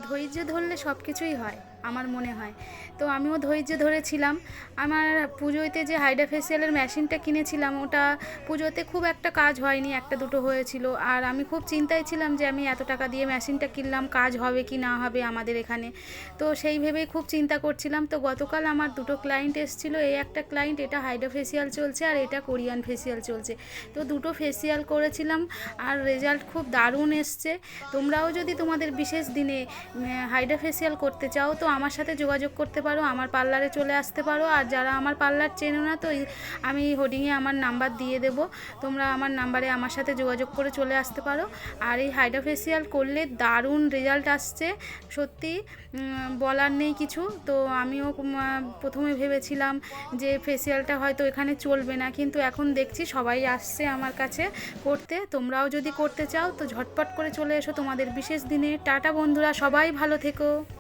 ধৈর্য ধরলে সব কিছুই হয় আমার মনে হয়। তো আমিও ধৈর্য ধরেছিলাম। আমার পুজোতে যে হাইড্রা ফেসিয়ালের মেশিনটা কিনেছিলাম, ওটা পুজোতে খুব একটা কাজ হয়নি, একটা দুটো হয়েছিল। আর আমি খুব চিন্তায় ছিলাম যে আমি এত টাকা দিয়ে মেশিনটা কিনলাম, কাজ হবে কি না হবে আমাদের এখানে। তো সেই ভেবেই খুব চিন্তা করছিলাম। তো গতকাল আমার দুটো ক্লায়েন্ট এসেছিলো, এই একটা ক্লায়েন্ট এটা হাইড্রা ফেসিয়াল চলছে আর এটা কোরিয়ান ফেসিয়াল চলছে। তো দুটো ফেসিয়াল করেছিলাম আর রেজাল্ট খুব দারুণ এসছে। তোমরাও যদি তোমাদের বিশেষ দিনে হাইড্রা ফেসিয়াল করতে চাও তো আমার সাথে যোগাযোগ করতে পারো, আমার পার্লারে চলে আসতে পারো। আর যারা আমার পার্লার চেনো না তো আমি হোর্ডিংয়ে আমার নাম্বার দিয়ে দেবো, তোমরা আমার নাম্বারে আমার সাথে যোগাযোগ করে চলে আসতে পারো। আর এই হাইড্রা ফেসিয়াল করলে দারুণ রেজাল্ট আসছে, সত্যি বলার নেই কিছু। তো আমিও প্রথমে ভেবেছিলাম যে ফেসিয়ালটা হয়তো এখানে চলবে না, কিন্তু এখন দেখছি সবাই আসছে আমার কাছে করতে। তোমরাও যদি করতে চাও তো ঝটপট করে চলে এসো তোমাদের বিশেষ দিনে। টাটা বন্ধুরা, সবাই ভালো থেকো।